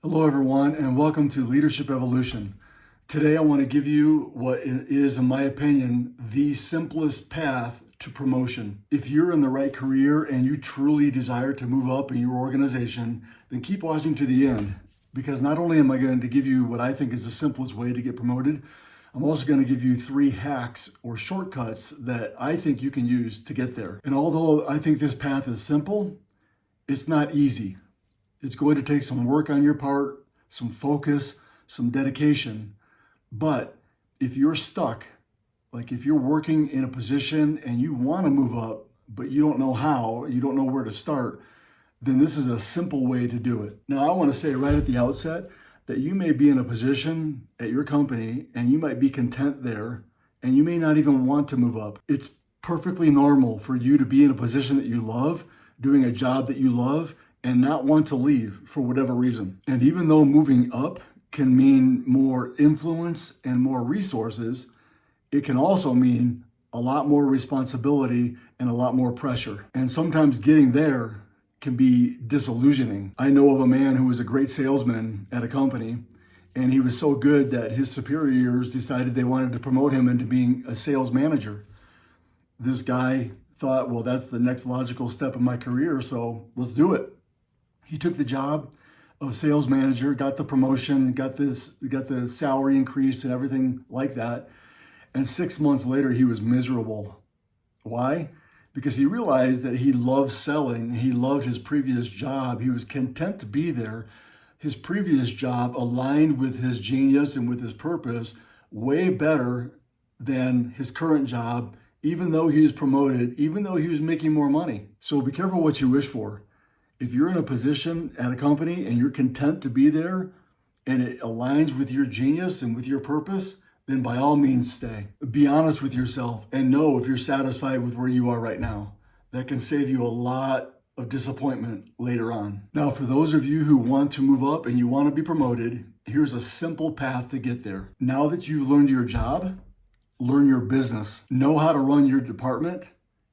Hello, everyone, and welcome to Leadership Evolution. Today, I want to give you what is, in my opinion, the simplest path to promotion. If you're in the right career and you truly desire to move up in your organization, then keep watching to the end, because not only am I going to give you what I think is the simplest way to get promoted, I'm also going to give you 3 hacks or shortcuts that I think you can use to get there. And although I think this path is simple, it's not easy. It's going to take some work on your part, some focus, some dedication. But if you're stuck, like if you're working in a position and you want to move up, but you don't know how, you don't know where to start, then this is a simple way to do it. Now, I want to say right at the outset that you may be in a position at your company and you might be content there and you may not even want to move up. It's perfectly normal for you to be in a position that you love, doing a job that you love, and not want to leave for whatever reason. And even though moving up can mean more influence and more resources, it can also mean a lot more responsibility and a lot more pressure. And sometimes getting there can be disillusioning. I know of a man who was a great salesman at a company, and he was so good that his superiors decided they wanted to promote him into being a sales manager. This guy thought, well, that's the next logical step in my career, so let's do it. He took the job of sales manager, got the promotion, got the salary increase and everything like that. And 6 months later, he was miserable. Why? Because he realized that he loved selling. He loved his previous job. He was content to be there. His previous job aligned with his genius and with his purpose way better than his current job, even though he was promoted, even though he was making more money. So be careful what you wish for. If you're in a position at a company and you're content to be there and it aligns with your genius and with your purpose, then by all means stay. Be honest with yourself and know if you're satisfied with where you are right now. That can save you a lot of disappointment later on. Now, for those of you who want to move up and you want to be promoted, here's a simple path to get there. Now that you've learned your job, learn your business. Know how to run your department,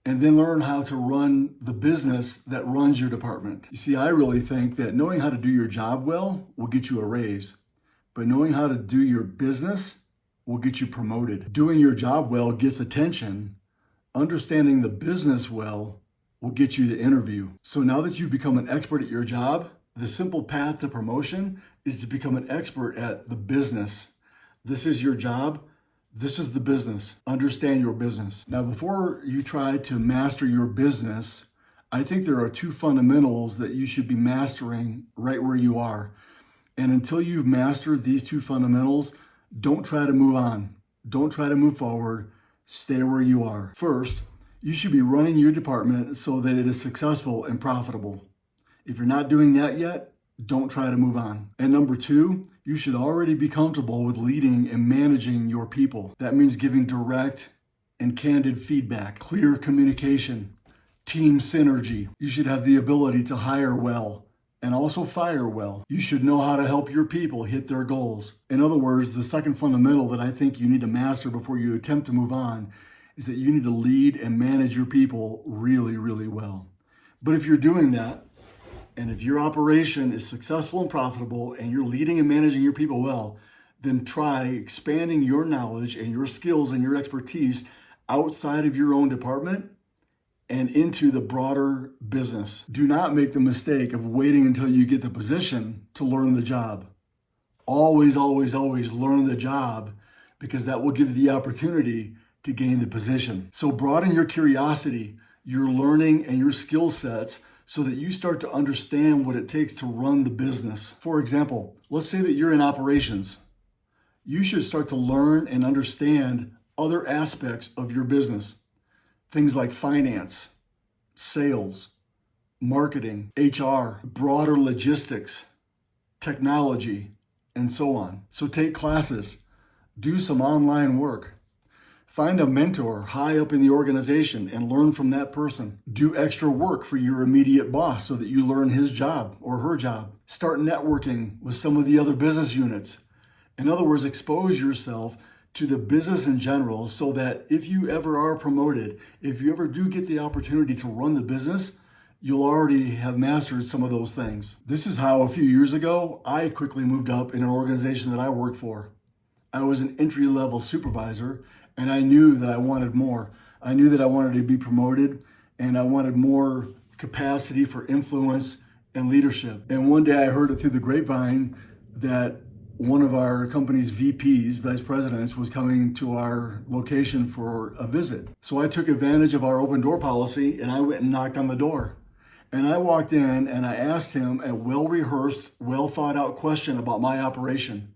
and then learn how to run the business that runs your department. You see, I really think that knowing how to do your job well will get you a raise, but knowing how to do your business will get you promoted. Doing your job well gets attention. Understanding the business well will get you the interview. So now that you've become an expert at your job, the simple path to promotion is to become an expert at the business. This is your job. This is the business. Understand your business. Now, before you try to master your business, I think there are 2 fundamentals that you should be mastering right where you are. And until you've mastered these 2 fundamentals, don't try to move on. Don't try to move forward. Stay where you are. First, you should be running your department so that it is successful and profitable. If you're not doing that yet, don't try to move on. And number 2, you should already be comfortable with leading and managing your people. That means giving direct and candid feedback, clear communication, team synergy. You should have the ability to hire well and also fire well. You should know how to help your people hit their goals. In other words, the second fundamental that I think you need to master before you attempt to move on is that you need to lead and manage your people really, really well. But if you're doing that, and if your operation is successful and profitable and you're leading and managing your people well, then try expanding your knowledge and your skills and your expertise outside of your own department and into the broader business. Do not make the mistake of waiting until you get the position to learn the job. Always, always, always learn the job, because that will give you the opportunity to gain the position. So broaden your curiosity, your learning, and your skill sets so that you start to understand what it takes to run the business. For example, let's say that you're in operations. You should start to learn and understand other aspects of your business. Things like finance, sales, marketing, HR, broader logistics, technology, and so on. So take classes, do some online work. Find a mentor high up in the organization and learn from that person. Do extra work for your immediate boss so that you learn his job or her job. Start networking with some of the other business units. In other words, expose yourself to the business in general so that if you ever are promoted, if you ever do get the opportunity to run the business, you'll already have mastered some of those things. This is how a few years ago, I quickly moved up in an organization that I worked for. I was an entry-level supervisor, and I knew that I wanted more. I knew that I wanted to be promoted, and I wanted more capacity for influence and leadership. And one day I heard it through the grapevine that one of our company's VPs, vice presidents, was coming to our location for a visit. So I took advantage of our open door policy and I went and knocked on the door. And I walked in and I asked him a well-rehearsed, well-thought-out question about my operation,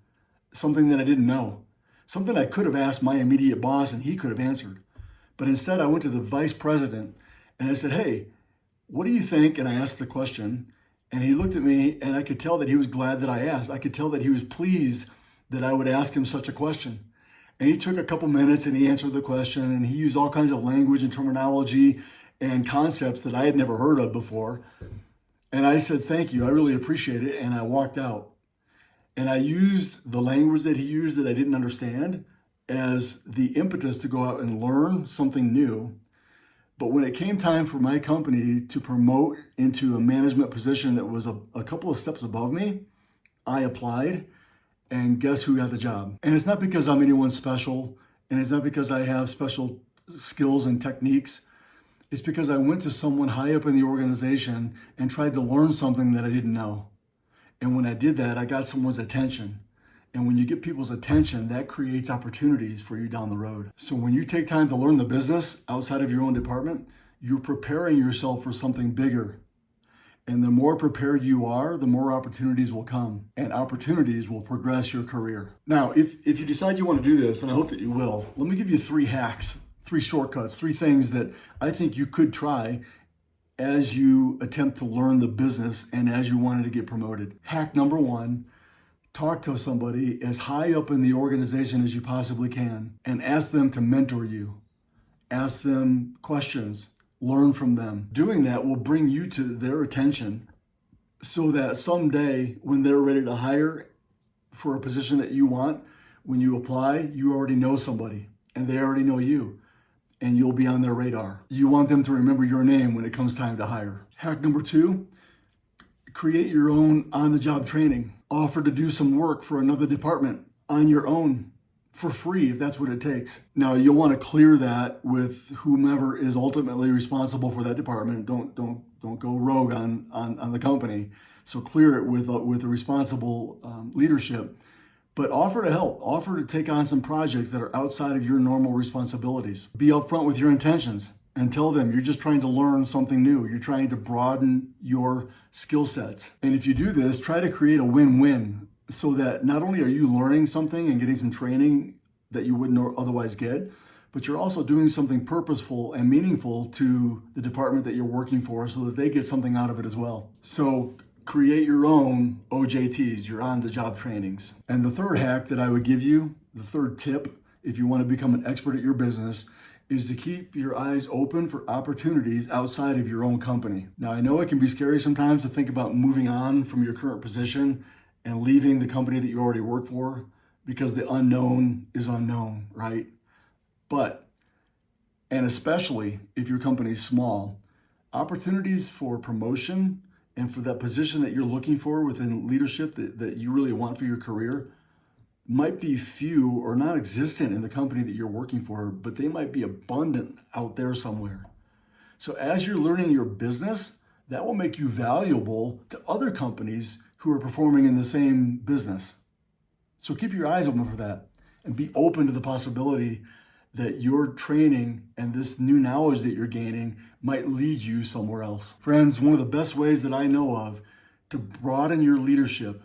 something that I didn't know, something I could have asked my immediate boss and he could have answered. But instead I went to the vice president and I said, "Hey, what do you think?" And I asked the question. And he looked at me and I could tell that he was glad that I asked. I could tell that he was pleased that I would ask him such a question. And he took a couple minutes and he answered the question and he used all kinds of language and terminology and concepts that I had never heard of before. And I said, "Thank you, I really appreciate it." And I walked out. And I used the language that he used that I didn't understand as the impetus to go out and learn something new. But when it came time for my company to promote into a management position that was a couple of steps above me, I applied, and guess who got the job? And it's not because I'm anyone special, and it's not because I have special skills and techniques. It's because I went to someone high up in the organization and tried to learn something that I didn't know. And when I did that, I got someone's attention. And when you get people's attention, that creates opportunities for you down the road. So when you take time to learn the business outside of your own department, you're preparing yourself for something bigger. And the more prepared you are, the more opportunities will come, and opportunities will progress your career. Now, if you decide you want to do this, and I hope that you will, let me give you 3 hacks, 3 shortcuts, 3 things that I think you could try as you attempt to learn the business and as you wanted to get promoted. Hack number 1, talk to somebody as high up in the organization as you possibly can and ask them to mentor you. Ask them questions, learn from them. Doing that will bring you to their attention so that someday when they're ready to hire for a position that you want, when you apply, you already know somebody and they already know you and you'll be on their radar. You want them to remember your name when it comes time to hire. Hack number 2, create your own on-the-job training. Offer to do some work for another department on your own for free if that's what it takes. Now you'll want to clear that with whomever is ultimately responsible for that department. Don't go rogue on the company. So clear it with a responsible leadership. But offer to help. Offer to take on some projects that are outside of your normal responsibilities. Be upfront with your intentions and tell them you're just trying to learn something new. You're trying to broaden your skill sets. And if you do this, try to create a win-win so that not only are you learning something and getting some training that you wouldn't otherwise get, but you're also doing something purposeful and meaningful to the department that you're working for so that they get something out of it as well. So create your own OJTs, your on-the-job trainings. And the third hack that I would give you, the third tip, if you want to become an expert at your business, is to keep your eyes open for opportunities outside of your own company. Now, I know it can be scary sometimes to think about moving on from your current position and leaving the company that you already work for because the unknown is unknown, right? But, and especially if your company is small, opportunities for promotion and for that position that you're looking for within leadership that you really want for your career might be few or not existent in the company that you're working for, but they might be abundant out there somewhere. So as you're learning your business, that will make you valuable to other companies who are performing in the same business. So keep your eyes open for that and be open to the possibility that your training and this new knowledge that you're gaining might lead you somewhere else. Friends, one of the best ways that I know of to broaden your leadership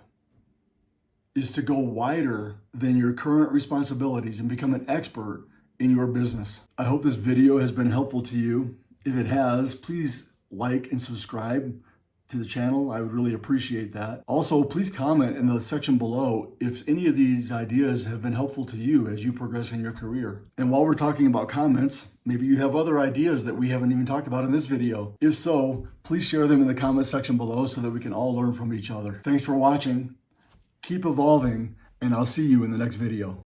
is to go wider than your current responsibilities and become an expert in your business. I hope this video has been helpful to you. If it has, please like and subscribe to the channel. I would really appreciate that. Also, please comment in the section below if any of these ideas have been helpful to you as you progress in your career. And while we're talking about comments, maybe you have other ideas that we haven't even talked about in this video. If so, please share them in the comment section below so that we can all learn from each other. Thanks for watching. Keep evolving, and I'll see you in the next video.